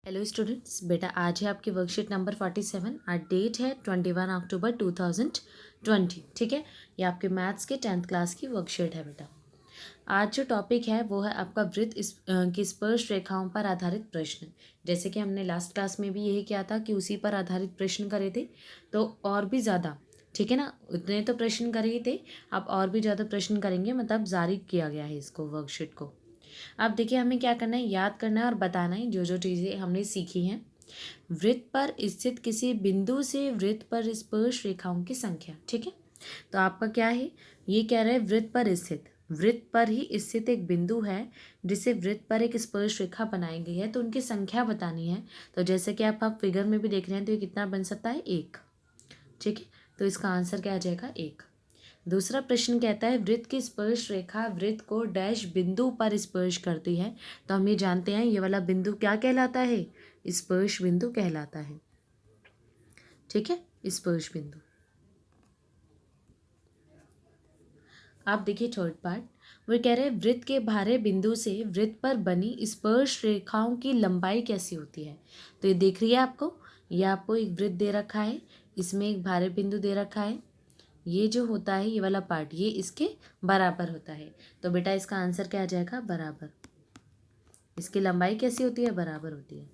Hello students, बेटा आज है आपकी वर्कशीट नंबर 47। आज डेट है 21 अक्टूबर 2020। ठीक है, ये आपके मैथ्स के 10th क्लास की वर्कशीट है बेटा। आज जो टॉपिक है वो है आपका वृत्त की स्पर्श रेखाओं पर आधारित प्रश्न। जैसे कि हमने लास्ट क्लास में भी यही किया था कि उसी पर आधारित प्रश्न करे थे, तो और भी ज़्यादा, ठीक है ना, उतने तो प्रश्न करे ही थे, अब और भी ज़्यादा प्रश्न करेंगे, मतलब जारी किया गया है इसको, वर्कशीट को। अब देखिए हमें क्या करना है, याद करना है और बताना है जो जो चीज़ें हमने सीखी हैं। वृत्त पर स्थित किसी बिंदु से वृत्त पर स्पर्श रेखाओं की संख्या। ठीक है, तो आपका क्या है, ये कह रहे हैं वृत्त पर ही स्थित एक बिंदु है जिसे वृत्त पर एक स्पर्श रेखा बनाई गई है, तो उनकी संख्या बतानी है। तो जैसे कि आप फिगर में भी देख रहे हैं, तो ये कितना बन सकता है, एक। ठीक है, तो इसका आंसर क्या आ जाएगा, एक। दूसरा प्रश्न कहता है वृत्त की स्पर्श रेखा वृत्त को डैश बिंदु पर स्पर्श करती है। तो हम ये जानते हैं ये वाला बिंदु क्या कहलाता है, स्पर्श बिंदु कहलाता है। ठीक है, स्पर्श बिंदु। आप देखिए थर्ड पार्ट, वो कह रहे हैं वृत्त के बाहरी बिंदु से वृत्त पर बनी स्पर्श रेखाओं की लंबाई कैसी होती है। तो ये देख रही है आपको, ये आपको एक वृत्त दे रखा है, इसमें एक बाहरी बिंदु दे रखा है, ये जो होता है ये वाला पार्ट ये इसके बराबर होता है। तो बेटा इसका आंसर क्या आ जाएगा, बराबर। इसकी लंबाई कैसी होती है, बराबर होती है।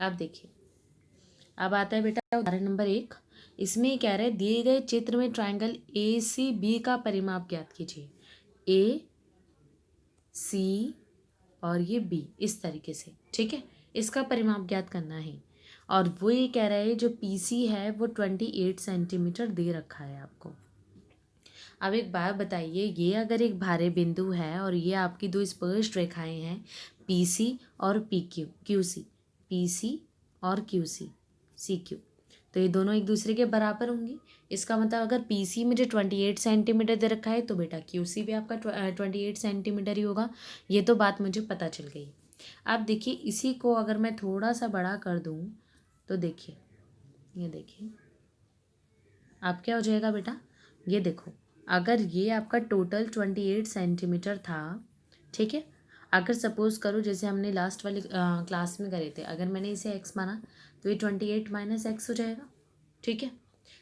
अब देखिए, अब आता है बेटा उदाहरण नंबर 1। इसमें कह रहे हैं दिए गए चित्र में ट्रायंगल ए सी बी का परिमाप ज्ञात कीजिए। ए सी और ये बी, इस तरीके से। ठीक है, इसका परिमाप ज्ञात करना है। और वो ये कह रहा है जो पी सी है वो 28 सेंटीमीटर दे रखा है आपको। अब एक बात बताइए, ये अगर एक भारे बिंदु है और ये आपकी दो स्पर्श रेखाएं हैं, पी सी और P Q, Q C, P C और क्यू सी, सी क्यू, तो ये दोनों एक दूसरे के बराबर होंगी। इसका मतलब अगर पी सी मुझे 28 सेंटीमीटर दे रखा है तो बेटा क्यू सी भी आपका 28 सेंटीमीटर ही होगा। ये तो बात मुझे पता चल गई। अब देखिए इसी को अगर मैं थोड़ा सा बड़ा कर दूँ तो देखिए, ये देखिए अब क्या हो जाएगा बेटा, ये देखो, अगर ये आपका टोटल 28 सेंटीमीटर था, ठीक है, अगर सपोज करो जैसे हमने लास्ट वाली क्लास में करे थे, अगर मैंने इसे x माना तो ये 28 माइनस एक्स हो जाएगा। ठीक है,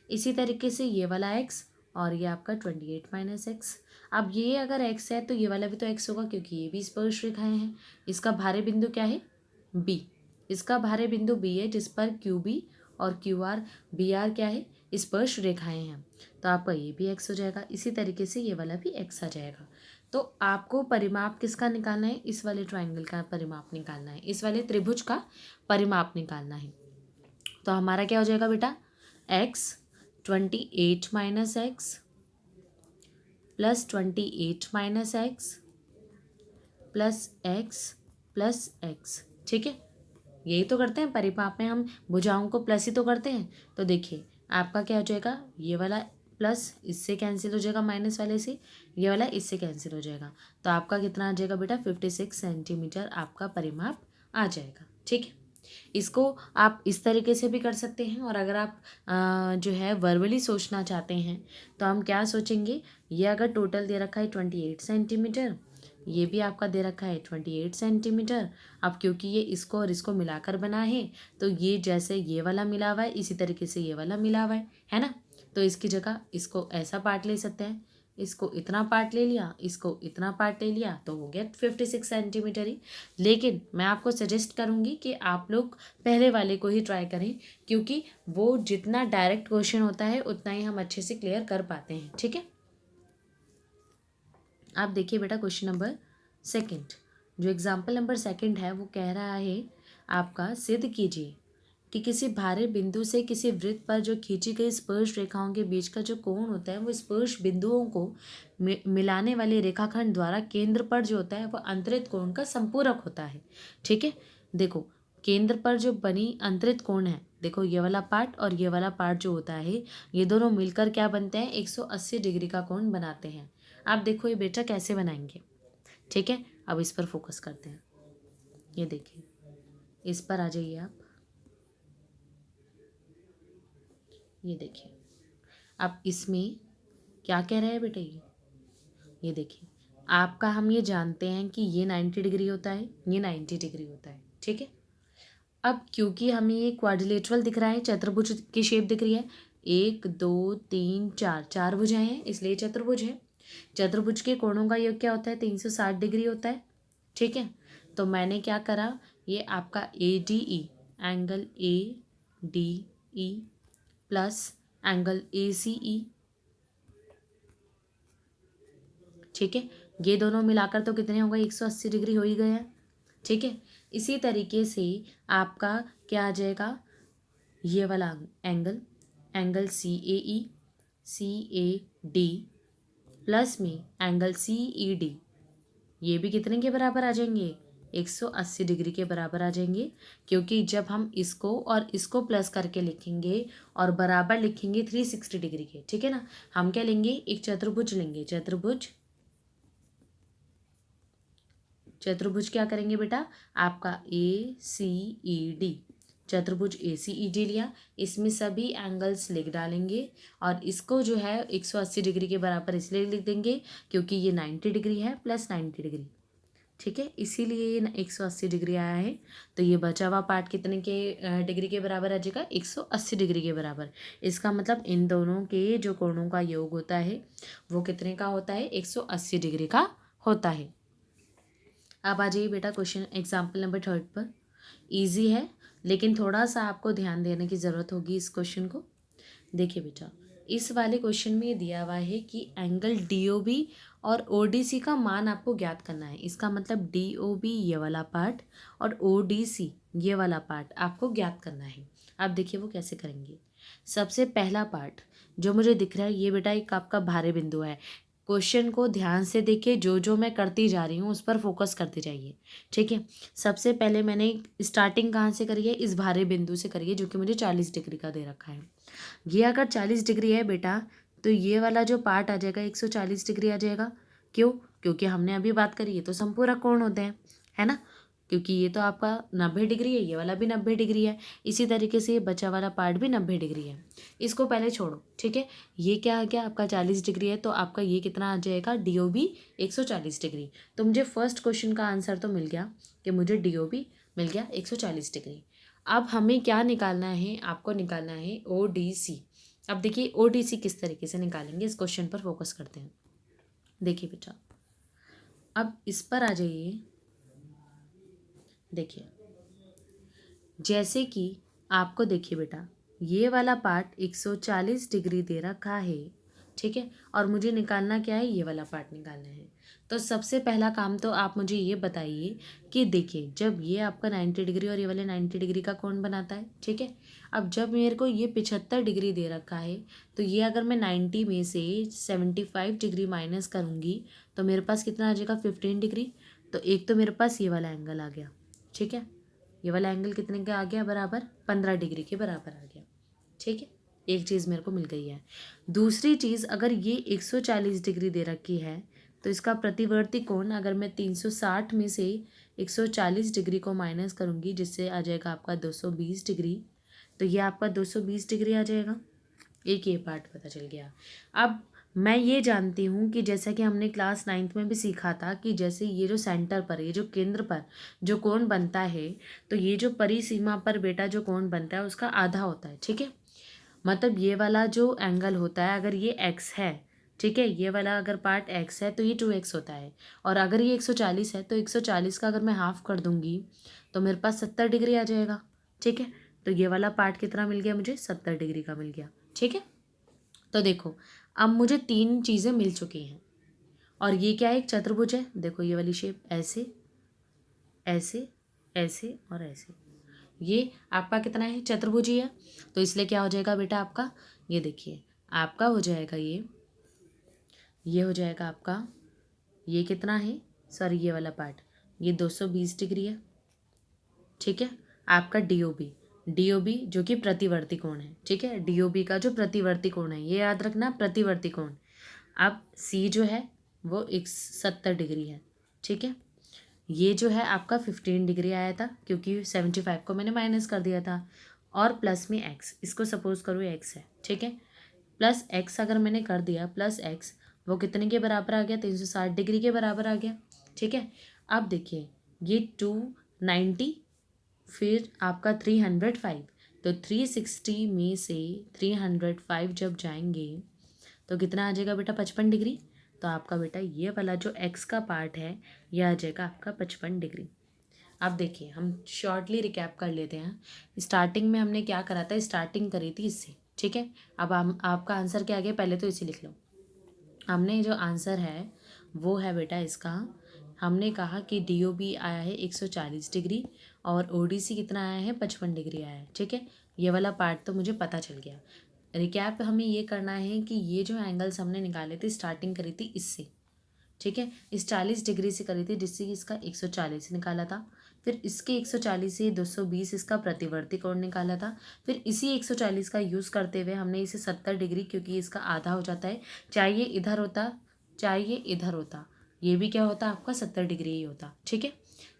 इसी तरीके से ये वाला x और ये आपका 28 माइनस एक्स। अब ये अगर x है तो ये वाला भी तो x होगा, क्योंकि ये भी स्पर्श रेखाएं हैं। इसका भारे बिंदु क्या है, b। इसका भारे बिंदु b है जिस पर क्यू बी और क्यू आर बी आर क्या है, स्पर्श रेखाएं हैं। तो आपका ये भी x हो जाएगा, इसी तरीके से ये वाला भी x आ जाएगा। तो आपको परिमाप किसका निकालना है, इस वाले ट्राइंगल का परिमाप निकालना है, इस वाले त्रिभुज का परिमाप निकालना है। तो हमारा क्या हो जाएगा बेटा, x 28 minus x plus 28 minus x plus x plus x. ठीक है, यही तो करते हैं परिमाप में, हम भुजाओं को प्लस ही तो करते हैं। तो देखिए आपका क्या हो जाएगा, ये वाला प्लस इससे कैंसिल हो जाएगा, माइनस वाले से, ये वाला इससे कैंसिल हो जाएगा। तो आपका कितना आ जाएगा बेटा, 56 सेंटीमीटर आपका परिमाप आ जाएगा। ठीक है, इसको आप इस तरीके से भी कर सकते हैं, और अगर आप जो है वर्बली सोचना चाहते हैं तो हम क्या सोचेंगे, ये अगर टोटल दे रखा है 28 सेंटीमीटर, ये भी आपका दे रखा है 28 सेंटीमीटर। अब क्योंकि ये इसको और इसको मिलाकर बना है, तो ये जैसे ये वाला मिला हुआ है इसी तरीके से ये वाला मिला हुआ है ना। तो इसकी जगह इसको ऐसा पार्ट ले सकते हैं, इसको इतना पार्ट ले लिया, इसको इतना पार्ट ले लिया, तो हो गया 56 सेंटीमीटर ही। लेकिन मैं आपको सजेस्ट करूँगी कि आप लोग पहले वाले को ही ट्राई करें, क्योंकि वो जितना डायरेक्ट क्वेश्चन होता है उतना ही हम अच्छे से क्लियर कर पाते हैं। ठीक है, आप देखिए बेटा क्वेश्चन नंबर सेकंड, जो एग्जाम्पल नंबर सेकंड है वो कह रहा है आपका सिद्ध कीजिए कि किसी भारे बिंदु से किसी वृत्त पर जो खींची गई स्पर्श रेखाओं के बीच का जो कोण होता है वो स्पर्श बिंदुओं को मिलाने वाले रेखाखंड द्वारा केंद्र पर जो होता है वो अंतरित कोण का संपूरक होता है। ठीक है, देखो केंद्र पर जो बनी अंतरित कोण है, देखो ये वाला पार्ट और ये वाला पार्ट जो होता है, ये दोनों मिलकर क्या बनते हैं, 180 डिग्री का कोण बनाते हैं। आप देखो ये बेटा कैसे बनाएंगे। ठीक है, अब इस पर फोकस करते हैं। ये देखिए, इस पर आ जाइए आप, ये देखिए। अब इसमें क्या कह रहे हैं बेटा, ये देखिए, आपका हम ये जानते हैं कि ये 90 डिग्री होता है, ये 90 डिग्री होता है। ठीक है। अब क्योंकि हमें ये क्वाड्रिलेटरल दिख रहा है, चतुर्भुज की शेप दिख रही है, 1 2 3 4, 4 भुजाएं हैं इसलिए चतुर्भुज है। चतुर्भुज के कोणों का योग क्या होता है, 360 डिग्री होता है। ठीक है, तो मैंने क्या करा, ये आपका A D E, angle A D E plus angle A C E, ठीक है, ये दोनों मिलाकर तो कितने हो गए, 180 डिग्री हो ही गए हैं। ठीक है, इसी तरीके से आपका क्या आ जाएगा, ये वाला angle, angle C A D plus में एंगल सी ई डी, ये भी कितने के बराबर आ जाएंगे, 180 डिग्री के बराबर आ जाएंगे। क्योंकि जब हम इसको और इसको प्लस करके लिखेंगे और बराबर लिखेंगे 360 डिग्री के, ठीक है ना, हम क्या लेंगे, एक चतुर्भुज लेंगे, चतुर्भुज क्या करेंगे बेटा, आपका ए सी ई डी, चतुर्भुज ए सी ई डी लिया, इसमें सभी एंगल्स लिख डालेंगे और इसको जो है 180 डिग्री के बराबर इसलिए लिख देंगे क्योंकि ये 90 डिग्री है प्लस 90 डिग्री, ठीक है, इसीलिए ये 180 डिग्री आया है। तो ये बचा हुआ पार्ट कितने के डिग्री के बराबर आ जाएगा, 180 डिग्री के बराबर। इसका मतलब इन दोनों के जो कोणों का योग होता है वो कितने का होता है, 180 डिग्री का होता है। अब आ जाइए बेटा क्वेश्चन एग्जाम्पल नंबर 3 पर। इजी है लेकिन थोड़ा सा आपको ध्यान देने की ज़रूरत होगी इस क्वेश्चन को। देखिए बेटा, इस वाले क्वेश्चन में ये दिया हुआ है कि एंगल DOB और ODC का मान आपको ज्ञात करना है। इसका मतलब DOB ये वाला पार्ट और ODC ये वाला पार्ट आपको ज्ञात करना है। अब देखिए वो कैसे करेंगे। सबसे पहला पार्ट जो मुझे दिख रहा है ये बेटा एक आपका भारे बिंदु है। क्वेश्चन को ध्यान से देखिए, जो जो मैं करती जा रही हूँ उस पर फोकस करते जाइए, ठीक है। सबसे पहले मैंने स्टार्टिंग कहाँ से करी है, इस भारे बिंदु से करी है जो कि मुझे 40 डिग्री का दे रखा है। ये अगर 40 डिग्री है बेटा तो ये वाला जो पार्ट आ जाएगा 140 डिग्री आ जाएगा। क्यों, क्योंकि हमने अभी बात करी है तो संपूरक कोण होते हैं, है ना, क्योंकि ये तो आपका 90 डिग्री है, ये वाला भी 90 डिग्री है, इसी तरीके से ये बचा वाला पार्ट भी 90 डिग्री है। इसको पहले छोड़ो, ठीक है। ये क्या आ गया आपका 40 डिग्री है तो आपका ये कितना आ जाएगा, DOB 140 डिग्री। तो मुझे फर्स्ट क्वेश्चन का आंसर तो मिल गया कि मुझे DOB मिल गया 140 डिग्री। अब हमें क्या निकालना है, आपको निकालना है ODC। अब देखिए ODC किस तरीके से निकालेंगे, इस क्वेश्चन पर फोकस करते हैं। देखिए बेटा, अब इस पर आ जाइए। देखिए जैसे कि आपको देखिए बेटा, ये वाला पार्ट 140 डिग्री दे रखा है, ठीक है, और मुझे निकालना क्या है, ये वाला पार्ट निकालना है। तो सबसे पहला काम तो आप मुझे ये बताइए कि देखिए जब ये आपका 90 डिग्री और ये वाले 90 डिग्री का कोण बनाता है, ठीक है। अब जब मेरे को ये 75 डिग्री दे रखा है तो ये अगर मैं 90 में से 75 डिग्री माइनस करूँगी तो मेरे पास कितना आ जाएगा, 15 डिग्री। तो एक तो मेरे पास ये वाला एंगल आ गया, ठीक है, ये वाला एंगल कितने का आ गया, बराबर 15 डिग्री के बराबर आ गया, ठीक है। एक चीज़ मेरे को मिल गई है। दूसरी चीज़, अगर ये 140 डिग्री दे रखी है तो इसका प्रतिवर्ती कोण अगर मैं 360 में से 140 डिग्री को माइनस करूँगी जिससे आ जाएगा आपका 220 डिग्री, तो ये आपका 220 डिग्री आ जाएगा। एक ये पार्ट पता चल गया। अब मैं ये जानती हूँ कि जैसा कि हमने क्लास 9th में भी सीखा था कि जैसे ये जो सेंटर पर, ये जो केंद्र पर जो कोण बनता है तो ये जो परिसीमा पर बेटा जो कोण बनता है उसका आधा होता है, ठीक है। मतलब ये वाला जो एंगल होता है अगर ये x है, ठीक है, ये वाला अगर पार्ट x है तो ये 2x होता है, और अगर ये 140 है तो 140 का अगर मैं हाफ कर दूंगी तो मेरे पास 70 डिग्री आ जाएगा, ठीक है। तो ये वाला पार्ट कितना मिल गया मुझे, 70 डिग्री का मिल गया, ठीक है। तो देखो अब मुझे 3 चीज़ें मिल चुकी हैं और ये क्या है, एक चतुर्भुज है। देखो ये वाली शेप ऐसे ऐसे ऐसे और ऐसे, ये आपका कितना है, चतुर्भुज ही है। तो इसलिए क्या हो जाएगा बेटा आपका, ये देखिए आपका हो जाएगा ये हो जाएगा आपका, ये कितना है, सॉरी ये वाला पार्ट ये 220 डिग्री है, ठीक है। आपका DOB जो कि प्रतिवर्ती कोण है, ठीक है, DOB का जो प्रतिवर्ती कोण है ये याद रखना, प्रतिवर्ती कोण। अब C जो है वो 70 डिग्री है, ठीक है। ये जो है आपका 15 डिग्री आया था क्योंकि 75 को मैंने माइनस कर दिया था, और प्लस में x, इसको सपोज करो x है, ठीक है। प्लस x अगर मैंने कर दिया प्लस x, वो कितने के बराबर आ गया, 360 डिग्री के बराबर आ गया, ठीक है। अब देखिए ये 290 फिर आपका 305, तो 360 में से 305 जब जाएंगे तो कितना आ जाएगा बेटा 55 डिग्री। तो आपका बेटा ये वाला जो एक्स का पार्ट है ये आ जाएगा आपका 55 डिग्री। अब देखिए हम शॉर्टली रिकैप कर लेते हैं। स्टार्टिंग में हमने क्या करा था, स्टार्टिंग करी थी इससे, ठीक है। अब हम आपका आंसर क्या आ गया, पहले तो इसे लिख लो। हमने जो आंसर है वो है बेटा इसका, हमने कहा कि DOB आया है 140 डिग्री और ODC कितना आया है 55 डिग्री आया है, ठीक है। ये वाला पार्ट तो मुझे पता चल गया। रिकैप हमें ये करना है कि ये जो एंगल्स हमने निकाले थे, स्टार्टिंग करी थी इससे, ठीक है, इस 40 डिग्री से करी थी जिससे कि इसका 140 निकाला था। फिर इसके 140 से 220 इसका प्रतिवर्ती कोण निकाला था। फिर इसी 140 का यूज़ करते हुए हमने इसे 70 डिग्री, क्योंकि इसका आधा हो जाता है, चाहे ये इधर होता चाहे ये इधर होता, ये भी क्या होता आपका 70 डिग्री ही होता, ठीक है।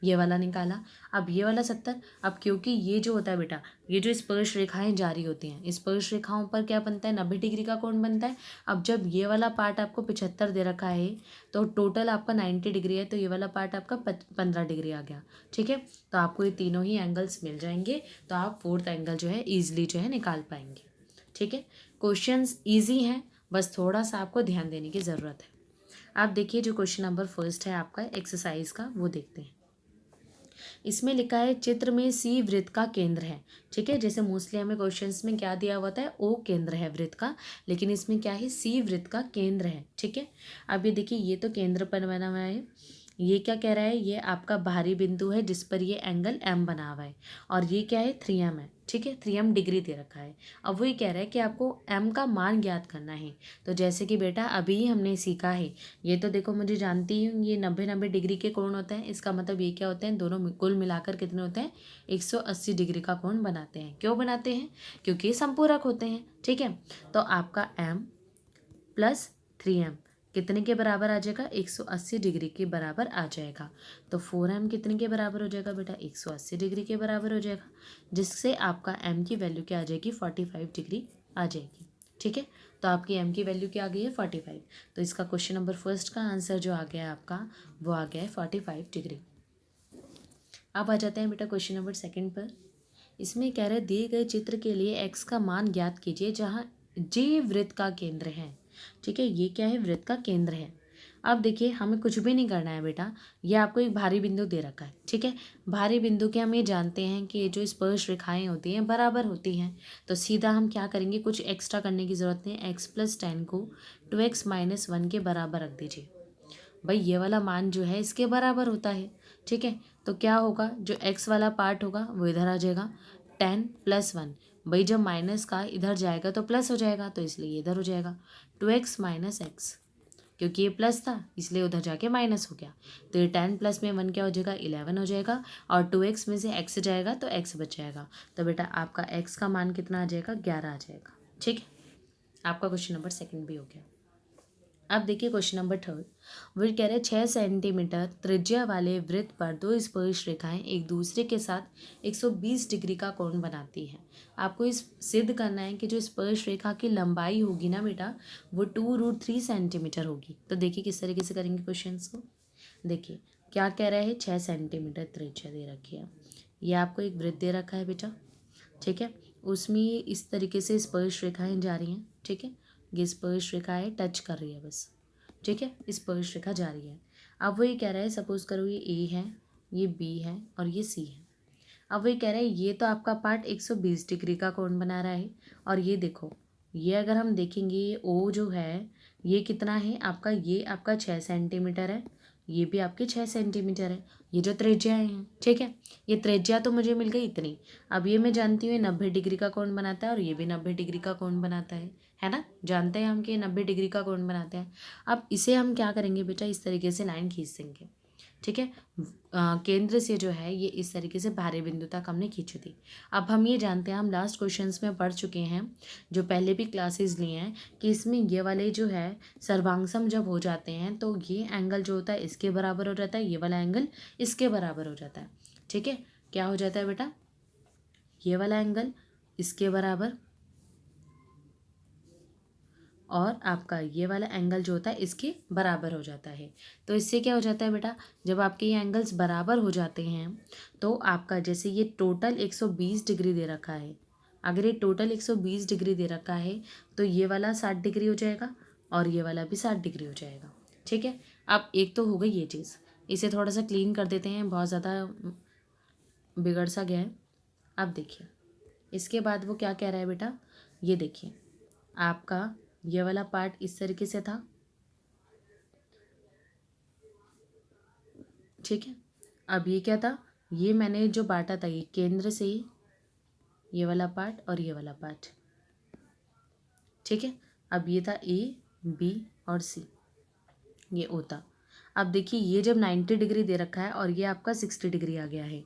ये वाला निकाला। अब ये वाला 70, अब क्योंकि ये जो होता है बेटा, ये जो स्पर्श रेखाएं जारी होती हैं, स्पर्श रेखाओं पर क्या बनता है 90 डिग्री का कोण बनता है। अब जब ये वाला पार्ट आपको 75 दे रखा है तो टोटल आपका 90 डिग्री है, तो ये वाला पार्ट आपका 15 डिग्री आ गया, ठीक है। तो आपको ये तीनों ही एंगल्स मिल जाएंगे, तो आप फोर्थ एंगल जो है ईजिली जो है निकाल पाएंगे, ठीक है। क्वेश्चंस ईजी हैं, बस थोड़ा सा आपको ध्यान देने की ज़रूरत है। आप देखिए जो क्वेश्चन नंबर फर्स्ट है आपका एक्सरसाइज का, वो देखते हैं। इसमें लिखा है चित्र में सी वृत्त का केंद्र है, ठीक है। जैसे मोस्टली हमें क्वेश्चंस में क्या दिया होता है, ओ केंद्र है वृत्त का, लेकिन इसमें क्या है सी वृत्त का केंद्र है, ठीक है। अब ये देखिए ये तो केंद्र पर बना हुआ है, ये क्या कह रहा है, ये आपका बाहरी बिंदु है जिस पर ये एंगल M बना हुआ है, और ये क्या है 3M है, ठीक है। 3M डिग्री दे रखा है। अब वही कह रहा है कि आपको M का मान ज्ञात करना है। तो जैसे कि बेटा अभी ही हमने सीखा है, ये तो देखो मुझे जानती हूँ ये 90 डिग्री के कोण होते हैं, इसका मतलब ये क्या होते हैं, दोनों कुल मिलाकर कितने होते हैं 180 डिग्री का कोण बनाते हैं। क्यों बनाते हैं, क्योंकि ये संपूरक होते हैं, ठीक है। तो आपका M प्लस 3M कितने के बराबर आ जाएगा, 180 डिग्री के बराबर आ जाएगा। तो 4M कितने के बराबर हो जाएगा बेटा, 180 डिग्री के बराबर हो जाएगा, जिससे आपका M की वैल्यू क्या आ जाएगी 45 डिग्री आ जाएगी, ठीक है। तो आपकी M की वैल्यू क्या आ गई है 45। तो इसका क्वेश्चन नंबर फर्स्ट का आंसर जो आ गया है आपका, वो आ गया है 45 डिग्री। अब आ जाते हैं बेटा क्वेश्चन नंबर सेकंड पर। इसमें कह रहे दिए गए चित्र के लिए x का मान ज्ञात कीजिए जहाँ J वृत्त का केंद्र है, ठीक है। ये क्या है, वृत्त का केंद्र है। अब देखिए हमें कुछ भी नहीं करना है बेटा, ये आपको एक भारी बिंदु दे रखा है, ठीक है। भारी बिंदु के हम ये जानते हैं कि ये जो स्पर्श रेखाएं होती हैं बराबर होती हैं, तो सीधा हम क्या करेंगे, कुछ एक्स्ट्रा करने की ज़रूरत नहीं है। x + 10 को 2x - 1 के बराबर रख दीजिए। भाई ये वाला मान जो है इसके बराबर होता है, ठीक है। तो क्या होगा, जो x वाला पार्ट होगा वो इधर आ जाएगा, 10 + 1, भाई जब माइनस का इधर जाएगा तो प्लस हो जाएगा, तो इसलिए ये इधर हो जाएगा 2x - x, क्योंकि ये प्लस था इसलिए उधर जाके माइनस हो गया। तो ये 10 + में 1 क्या हो जाएगा 11 हो जाएगा, और 2x में से x जाएगा तो x बच जाएगा। तो बेटा आपका x का मान कितना आ जाएगा 11 आ जाएगा, ठीक है। आपका क्वेश्चन नंबर सेकंड भी हो गया। अब देखिए क्वेश्चन नंबर थर्ड, वो कह रहे 6 सेंटीमीटर त्रिज्या वाले वृत्त पर दो स्पर्श रेखाएं एक दूसरे के साथ 120 डिग्री का कोण बनाती हैं। आपको इस सिद्ध करना है कि जो स्पर्श रेखा की लंबाई होगी ना बेटा, वो 2√3 सेंटीमीटर होगी। तो देखिए किस तरीके से करेंगे क्वेश्चन को। देखिए क्या कह रहा है, 6 सेंटीमीटर त्रिज्या दे रखी है, ये आपको एक वृत्त दे रखा है बेटा, ठीक है। उसमें ये इस तरीके से स्पर्श रेखाएं जा रही हैं, ठीक है। ये स्पर्श रेखा है, टच कर रही है बस, ठीक है, स्पर्श रेखा जा रही है। अब वो ये कह रहा है, सपोज करो ये A है, ये B है और ये C है। अब वो ये कह रहा है ये तो आपका पार्ट 120 डिग्री का कोण बना रहा है, और ये देखो ये अगर हम देखेंगे ये O जो है ये कितना है आपका, ये आपका 6 सेंटीमीटर है, ये भी आपके 6 सेंटीमीटर है, ये जो त्रिज्याएं हैं, ठीक है। ये त्रिज्या तो मुझे मिल गई इतनी। अब ये मैं जानती हूँ 90 डिग्री का कोण बनाता है, और ये भी 90 डिग्री का कोण बनाता है ना, जानते हैं हम कि 90 डिग्री का कोण बनाते हैं। अब इसे हम क्या करेंगे बेटा, इस तरीके से लाइन खींच देंगे, ठीक है। केंद्र से जो है ये इस तरीके से बाहरी बिंदु तक हमने खींची थी। अब हम ये जानते हैं, हम लास्ट क्वेश्चंस में पढ़ चुके हैं, जो पहले भी क्लासेस लिए हैं, कि इसमें ये वाले जो है सर्वांगसम जब हो जाते हैं तो ये एंगल जो होता है इसके बराबर हो जाता है, ये वाला एंगल इसके बराबर हो जाता है, ठीक है। क्या हो जाता है बेटा, ये वाला एंगल इसके बराबर और आपका ये वाला एंगल जो होता है इसके बराबर हो जाता है। तो इससे क्या हो जाता है बेटा, जब आपके ये एंगल्स बराबर हो जाते हैं तो आपका जैसे ये टोटल 120 डिग्री दे रखा है, अगर ये टोटल 120 डिग्री दे रखा है तो ये वाला 60 डिग्री हो जाएगा और ये वाला भी 60 डिग्री हो जाएगा। ठीक है, अब एक तो हो गई ये चीज़, इसे थोड़ा सा क्लीन कर देते हैं, बहुत ज़्यादा बिगड़ सा गया है। अब देखिए इसके बाद वो क्या कह रहा है बेटा, ये देखिए आपका ये वाला पार्ट इस तरीके से था। ठीक है, अब ये क्या था, ये मैंने जो बांटा था ये केंद्र से ही, ये वाला पार्ट और ये वाला पार्ट। ठीक है, अब ये था ए बी और सी, ये ओ था। अब देखिए ये जब 90 डिग्री दे रखा है और ये आपका 60 डिग्री आ गया है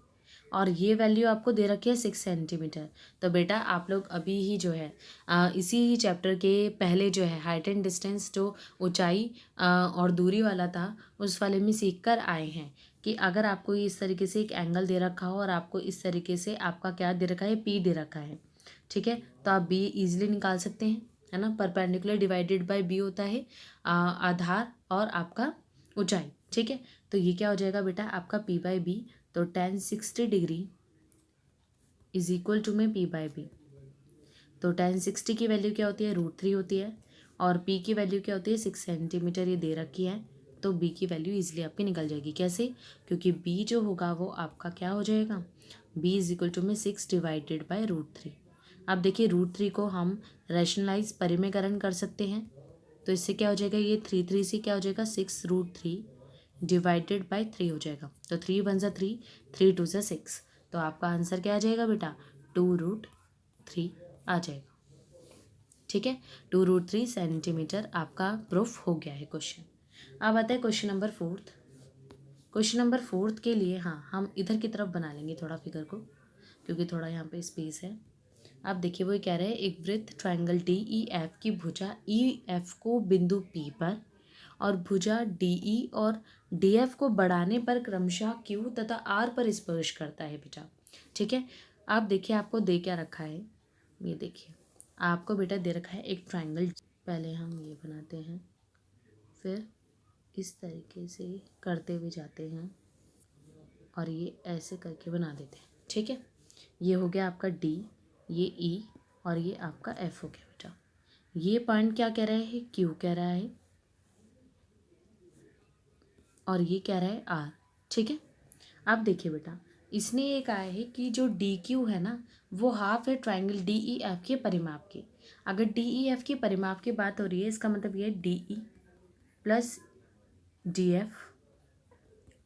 और ये वैल्यू आपको दे रखी है 6 सेंटीमीटर। तो बेटा आप लोग अभी ही जो है इसी ही चैप्टर के पहले जो है हाइट एंड डिस्टेंस जो ऊंचाई और दूरी वाला था उस वाले में सीख कर आए हैं कि अगर आपको इस तरीके से एक एंगल दे रखा हो और आपको इस तरीके से आपका क्या दे रखा है, पी दे रखा है। ठीक है, तो आप बी इजीली निकाल सकते हैं, है ना। परपेंडिकुलर डिवाइडेड बाय बी होता है आधार और आपका ऊंचाई। ठीक है, तो ये क्या हो जाएगा बेटा आपका पी बाई बी, तो tan 60 degree is equal to में पी बाई बी। तो tan 60 की वैल्यू क्या होती है, √3 होती है और p की वैल्यू क्या होती है 6 सेंटीमीटर, ये दे रखी है। तो b की वैल्यू इजीली आपकी निकल जाएगी। कैसे, क्योंकि b जो होगा वो आपका क्या हो जाएगा, b इज इक्वल टू में 6 डिवाइडेड बाय √3। अब देखिए √3 को हम रैशनलाइज परिमेयकरण कर सकते हैं, तो इससे क्या हो जाएगा, ये 3 से क्या हो जाएगा 6√3 डिवाइडेड बाय 3 हो जाएगा। तो 3 वन ज़ा 3, 3 टू ज़ा 6, तो आपका आंसर क्या आ जाएगा बेटा 2√3 आ जाएगा। ठीक है, 2√3 सेंटीमीटर आपका प्रूफ हो गया है क्वेश्चन। अब आता है क्वेश्चन नंबर 4। क्वेश्चन नंबर 4 के लिए हाँ हम इधर की तरफ बना लेंगे थोड़ा फिगर को, क्योंकि थोड़ा यहाँ पे स्पेस है। आप देखिए वो कह रहे हैं एक वृत्त ट्रायंगल डी ई एफ की भुजा ई एफ को बिंदु पी पर और भुजा डी ई और डी एफ को बढ़ाने पर क्रमशः क्यू तथा आर पर स्पर्श करता है बेटा। ठीक है, आप देखिए आपको दे क्या रखा है, ये देखिए आपको बेटा दे रखा है एक ट्रायंगल। पहले हम ये बनाते हैं, फिर इस तरीके से करते हुए जाते हैं और ये ऐसे करके बना देते हैं। ठीक है, ये हो गया आपका डी, ये ई और ये आपका एफ हो गया बेटा। ये पॉइंट क्या कह रहा है, क्यू कह रहा है और ये कह रहा है आर। ठीक है, अब देखिए बेटा इसने ये कहा है कि जो डी क्यू है ना वो हाफ है ट्राइंगल डी ई एफ के परिमाप की। अगर डी ई एफ के परिमाप की बात हो रही है इसका मतलब ये है D E plus D F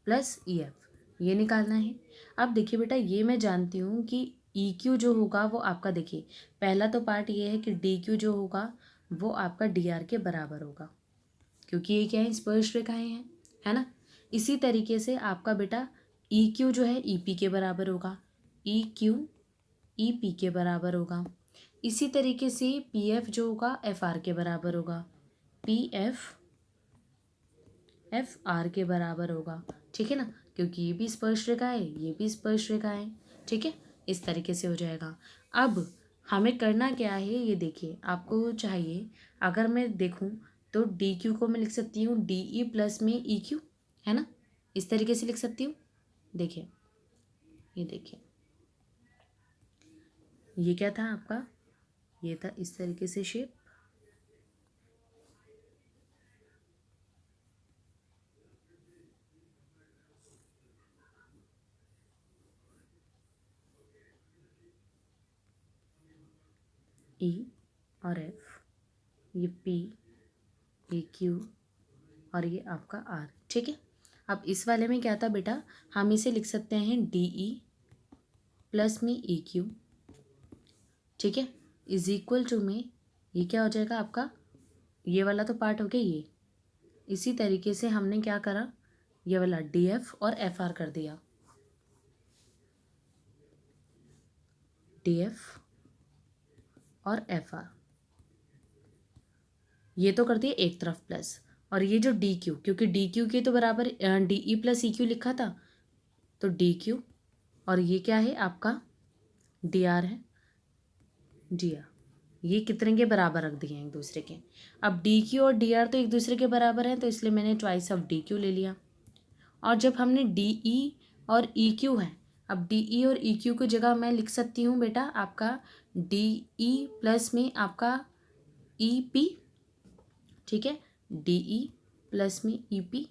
plus E F, ये निकालना है। अब देखिए बेटा ये मैं जानती हूँ कि ई क्यू जो होगा वो आपका, देखिए पहला तो पार्ट ये है कि डी क्यू जो होगा वो आपका डी आर के बराबर होगा, क्योंकि ये क्या है स्पर्श रेखाएं हैं, है ना। इसी तरीके से आपका बेटा ई क्यू जो है ई पी के बराबर होगा, ई क्यू ई पी के बराबर होगा। इसी तरीके से पी एफ जो होगा एफ आर के बराबर होगा, पी एफ एफ आर के बराबर होगा। ठीक है ना, क्योंकि ये भी स्पर्श रेखा है ये भी स्पर्श रेखा है। ठीक है, इस तरीके से हो जाएगा। अब हमें करना क्या है, ये देखिए आपको चाहिए, अगर मैं देखूं तो डी क्यू को मैं लिख सकती हूँ डी ई प्लस में ई क्यू, है ना, इस तरीके से लिख सकती हूँ। देखिए ये देखिए ये क्या था आपका, ये था इस तरीके से शेप, ई और एफ, ये पी, ये क्यू और ये आपका आर। ठीक है, अब इस वाले में क्या था बेटा, हम इसे लिख सकते हैं डी ई प्लस में ई क्यू। ठीक है, इज इक्वल टू में ये क्या हो जाएगा आपका, ये वाला तो पार्ट हो गया ये। इसी तरीके से हमने क्या करा, ये वाला डी एफ और एफ आर कर दिया, डी एफ और एफ आर, ये तो कर दिया एक तरफ प्लस। और ये जो डी क्यू, क्योंकि डी क्यू के तो बराबर D E plus E Q लिखा था, तो डी क्यू और ये क्या है आपका डी आर है, डी आर। ये कितने के बराबर रख दिए हैं एक दूसरे के। अब डी क्यू और डी आर तो एक दूसरे के बराबर हैं, तो इसलिए मैंने ट्वाइस ऑफ डी क्यू ले लिया। और जब हमने डी ई और ई क्यू है, अब डी ई और ई क्यू की जगह मैं लिख सकती हूँ बेटा आपका डी ई प्लस में आपका ई पी, ठीक है, डी ई प्लस में ई पी।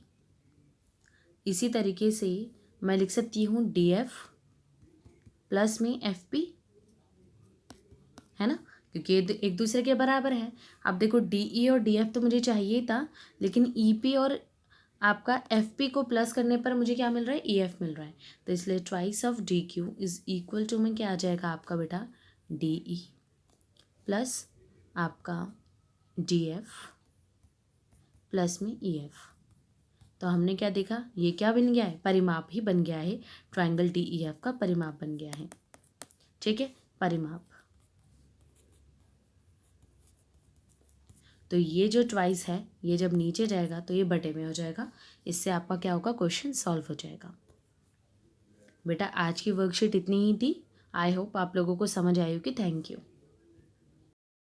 इसी तरीके से मैं लिख सकती हूँ डी एफ प्लस में एफ पी, है ना, क्योंकि ये एक दूसरे के बराबर है। अब देखो डी ई और डी एफ तो मुझे चाहिए था, लेकिन ई पी और आपका एफ पी को प्लस करने पर मुझे क्या मिल रहा है, ई एफ मिल रहा है। तो इसलिए twice of D Q is equal to में क्या आ जाएगा आपका बेटा डी ई प्लस आपका डी एफ प्लस में ई एफ। तो हमने क्या देखा, ये क्या बन गया है, परिमाप ही बन गया है, ट्राइंगल डी ई एफ का परिमाप बन गया है। ठीक है, परिमाप। तो ये जो ट्वाइस है ये जब नीचे जाएगा तो ये बटे में हो जाएगा। इससे आपका क्या होगा, क्वेश्चन सॉल्व हो जाएगा। बेटा आज की वर्कशीट इतनी ही थी। आई होप आप लोगों को समझ आई होगी। Thank you.